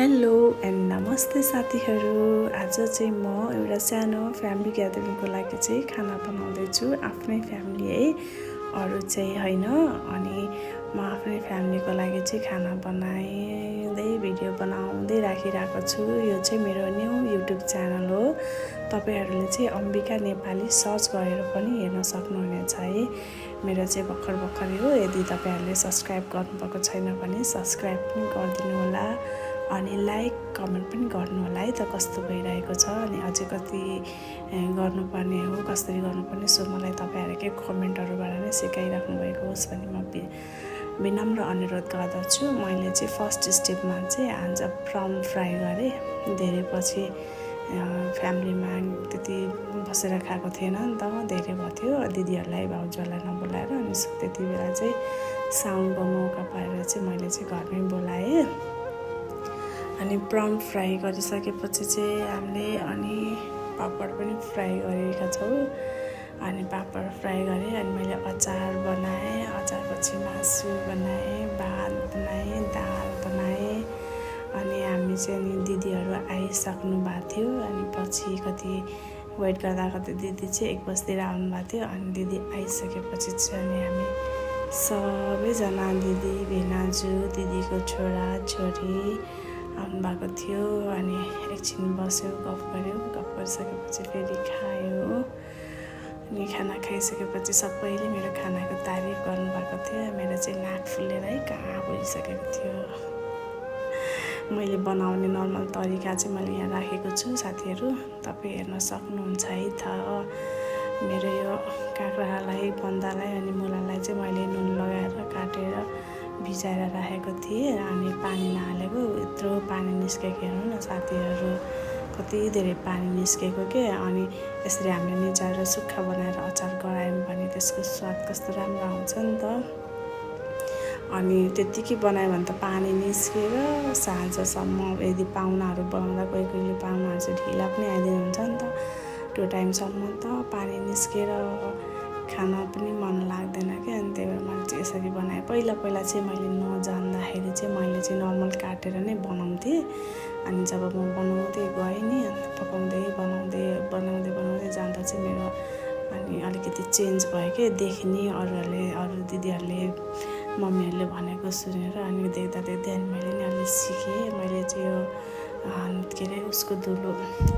Hello and नमस्ते साथीहरू। आज चाहिँ म एउटा सानो फ्यामिली ग्यादरिङको लागि चाहिँ खाना बनाउँदैछु, आफ्नै फ्यामिली है, अरू चाहिँ होइन। अनि म आफ्नै फ्यामिलीको लागि चाहिँ खाना बनाउँदै भिडियो बनाउँदै राखिरहेको छु। यो चाहिँ मेरो न्यू युट्युब च्यानल हो। तपाईहरूले चाहिँ अम्बिका नेपाली सर्च गरेर पनि हेर्न सक्नुहुनेछ है। मेरो चाहिँ भर्खर हो। यदि तपाईहरूले सब्सक्राइब गर्नुभएको छैन भने सब्सक्राइब पनि गरिदिनु होला, अनि लाइक कमेन्ट पनि गर्नु होला है त कस्तो भइरहेको छ, अनि अझै कति गर्नुपर्ने हो, कसरी गर्नुपर्ने, सो मलाई तपाईँहरूकै कमेन्टहरूबाट नै सिकाइराख्नु भएको होस् भन्ने म विनम्र अनुरोध गर्दछु। मैले चाहिँ फर्स्ट स्टेपमा चाहिँ आज प्राउन फ्राई गरेँ। धेरै पछि फ्यामिलीमा त्यति बसेर खाएको थिएन नि त, धेरै भयो थियो दिदीहरूलाई भाउजूहरूलाई नबोलाएर। अनि त्यति बेला चाहिँ साउन्डको मौका पाएर चाहिँ मैले चाहिँ घरमै बोलाएँ। अनि प्राउन फ्राई गरिसकेपछि चाहिँ हामीले अनि पापड पनि फ्राई गरेका छौँ। अनि पापड फ्राई गरेँ, अनि मैले अचार बनाएँ, अचारपछि मासु बनाएँ, भात बनाएँ, दाल बनाएँ। अनि हामी चाहिँ अनि दिदीहरू आइसक्नु भएको थियो। अनि पछि कति वेट गर्दा दिदी चाहिँ 1 बजीतिर आउनुभएको थियो। अनि दिदी आइसकेपछि चाहिँ अनि हामी सबैजना दिदी भिनाजु दिदीको छोरा छोरी आउनुभएको थियो। अनि एकछिन बस्यो, गफ गऱ्यो, गफ गरिसकेपछि फेरि खायो। अनि खाना खाइसकेपछि सबैले मेरो खानाको तारिफ गर्नुभएको थियो। मेरो चाहिँ नाक फुलेर है कहाँ गइसकेको थियो। मैले बनाउने नर्मल तरिका चाहिँ मैले यहाँ राखेको छु साथीहरू, तपाईँ हेर्न सक्नुहुन्छ है त। मेरो यो काँक्रालाई, बन्दालाई अनि मुलालाई चाहिँ मैले नुन लगाएर काटेर भिजाएर राखेको थिएँ। अनि पानी नहालेको, यत्रो पानी निस्केको हेर्नु न साथीहरू, कति धेरै पानी निस्केको के। अनि यसरी हामीले निचारेर सुक्खा बनाएर अचार गरायौँ भने त्यसको स्वाद कस्तो राम्रो आउँछ नि त। अनि त्यत्तिकै बनायो भने त पानी निस्केर साँझसम्म, यदि पाहुनाहरू बोलाउँदा कोही पाहुनाहरू चाहिँ ढिला पनि आइदिनुहुन्छ नि त, त्यो टाइमसम्म त पानी निस्केर खान पनि मन लाग्दैन क्या। अनि त्यही भएर मैले चाहिँ यसरी बनाएँ। पहिला चाहिँ मैले नजान्दाखेरि चाहिँ मैले चाहिँ नर्मल काटेर नै बनाउँथेँ। अनि जब म बनाउँदै गएँ नि, अन्त बनाउँदै जाँदा चाहिँ मेरो अनि अलिकति चेन्ज भयो कि, देख्ने अरू दिदीहरूले मम्मीहरूले भनेको सुनेर अनि देख्दा अनि मैले नि अलि सिकेँ। मैले चाहिँ यो के अरे उसको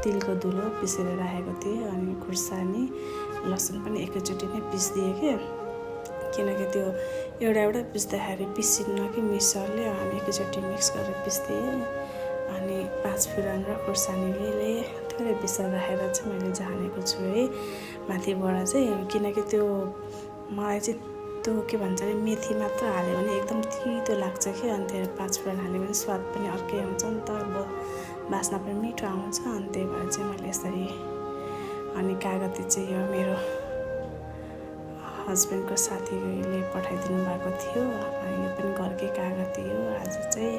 तिलको धुलो पिसेर राखेको थिएँ। अनि खुर्सानी लसुन पनि एकैचोटि नै पिसिदिएँ कि, किनकि त्यो एउटा पिस्दाखेरि पिसिन्न कि मिक्सरले। अनि एकैचोटि मिक्स गरेर पिसिदिएँ। अनि 5 फुरन र खुर्सानीले थोरै पिसेर राखेर चाहिँ मैले जानेको छु है माथिबाट चाहिँ, किनकि त्यो मलाई चाहिँ त्यो के भन्छ अरे मेथी मात्र हाल्यो भने एकदम तितो लाग्छ कि। अनि त्यही 5 फुरन हाल्यो भने स्वाद पनि अर्कै आउँछ नि त, बास्ना पनि मिठो आउँछ। अनि त्यही भएर चाहिँ मैले यसरी। अनि कागती चाहिँ यो मेरो हस्बेन्डको साथीले पठाइदिनु भएको थियो। अनि यो पनि घरकै कागती हो। आज चाहिँ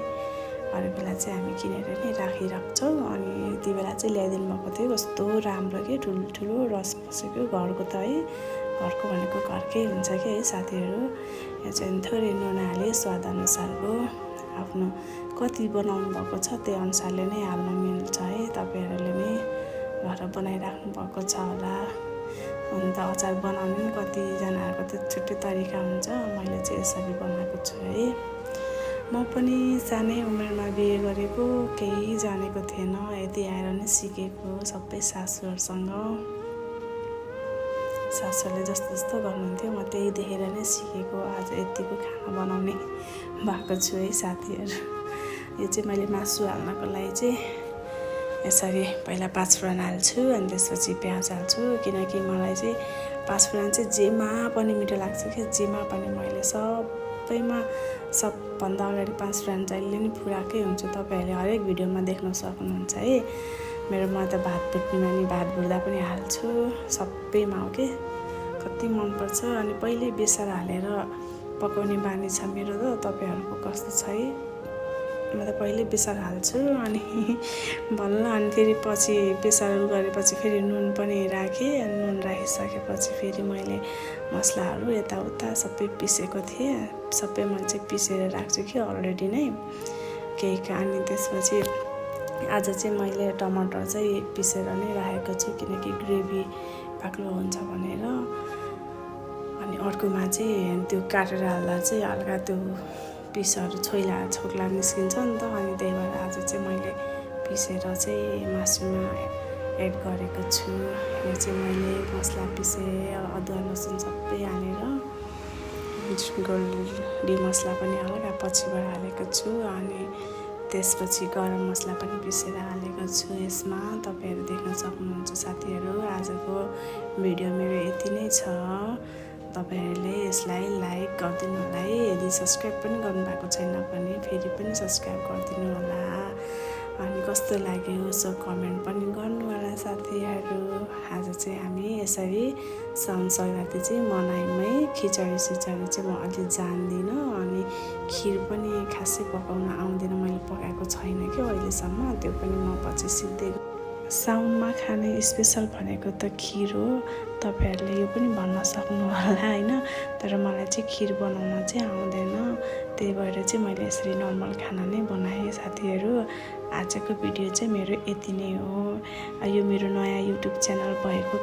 अरू बेला चाहिँ हामी किनेर नै राखिराख्छौँ। अनि यति बेला चाहिँ ल्याइदिनु भएको थियो, कस्तो राम्रो के, ठुलो रस बसेको घरको त है। घरको भनेको घरकै हुन्छ कि है साथीहरू। यो चाहिँ थोरै नुन हालेँ, स्वादअनुसारको, आफ्नो कति बनाउनु भएको छ त्यही अनुसारले नै हाल्न मिल्छ है। तपाईँहरूले नै घर बनाइराख्नु भएको छ होला। अन्त अचार बनाउनु पनि कतिजनाहरूको त छुट्टै तरिका हुन्छ। मैले चाहिँ यसरी बनाएको छु है। म पनि सानै उमेरमा बिहे गरेको, केही जानेको थिएन, यति आएर नै सिकेको, सबै सासूहरूसँग। सासूहरूले जस्तो गर्नुहुन्थ्यो म त्यही देखेर नै सिकेको। आज यतिको खाना बनाउने भएको छु है साथीहरू। यो चाहिँ मैले मासु हाल्नको लागि चाहिँ यसरी पहिला 5 फुरन हाल्छु, अनि त्यसपछि प्याज हाल्छु, किनकि मलाई चाहिँ 5 फुरन चाहिँ जेमा पनि मिठो लाग्छ कि। जेमा पनि मैले सबभन्दा अगाडि 5 फुरन जहिले नि फुराएकै हुन्छु। तपाईँहरूले हरेक भिडियोमा देख्न सक्नुहुन्छ है। मेरोमा त भात भुट्नेमा नि भात भुट्दा पनि हाल्छु, सबैमा हो कि, कति मनपर्छ। अनि पहिले बेसार हालेर पकाउने बानी छ मेरो त, तपाईँहरूको कस्तो छ है। म त पहिले बेसार हाल्छु अनि बल्ल, अनि फेरि पछि बेसार गरेपछि फेरि नुन पनि राखेँ। अनि नुन राखिसकेपछि फेरि मैले मसलाहरू यताउता सबै पिसेको थिएँ। सबै मैले चाहिँ पिसेर राख्छु कि अलरेडी नै। केक। अनि त्यसपछि आज चाहिँ मैले टमाटर चाहिँ पिसेर नै राखेको छु किनकि ग्रेभी बाक्लो हुन्छ भनेर। अनि अर्कोमा चाहिँ त्यो काटेर हाल्दा चाहिँ हल्का त्यो पिसहरू छोक्ला निस्किन्छ नि त, अनि त्यही भएर आज चाहिँ मैले पिसेर चाहिँ मासुमा एड गरेको छु। यो चाहिँ मैले मसला पिसेँ, अदुवा लसुन सबै हालेर, गोल्डी मसला पनि हल्का पछिबाट हालेको छु। अनि त्यसपछि गरम मसला पनि पिसेर हालेको छु यसमा। तपाईँहरू देख्न सक्नुहुन्छ साथीहरू। आजको भिडियो मेरो यति नै छ। तपाईँहरूले यसलाई लाइक गरिदिनु होला है। यदि सब्सक्राइब पनि गर्नुभएको छैन भने फेरि पनि सब्सक्राइब गरिदिनु होला। अनि कस्तो लाग्यो सो कमेन्ट पनि गर्नु होला साथीहरू। आज चाहिँ हामी यसरी साउन संक्रान्ति चाहिँ मनाइमै। खिचडी चाहिँ म अलि जान्दिनँ, अनि खिर पनि खासै पकाउन आउँदैन, मैले पकाएको छैन कि अहिलेसम्म। त्यो पनि म पछि सिक्दै। साउनमा खाने स्पेसल भनेको त खिर हो। तपाईँहरूले यो पनि भन्न सक्नु होला होइन, तर मलाई चाहिँ खिर बनाउन चाहिँ आउँदैन। त्यही भएर चाहिँ मैले यसरी नर्मल खाना नै बनाएँ साथीहरू। आजको भिडियो चाहिँ मेरो यति नै हो। यो मेरो नयाँ युट्युब च्यानल भएको,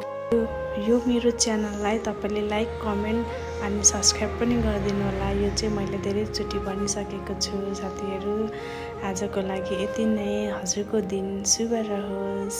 यो मेरो च्यानललाई तपाईँले लाइक कमेन्ट अनि सब्सक्राइब पनि गरिदिनु होला। यो चाहिँ मैले धेरैचोटि भनिसकेको छु साथीहरू। आजको लागि यति नै। हजुरको दिन शुभ रहोस्।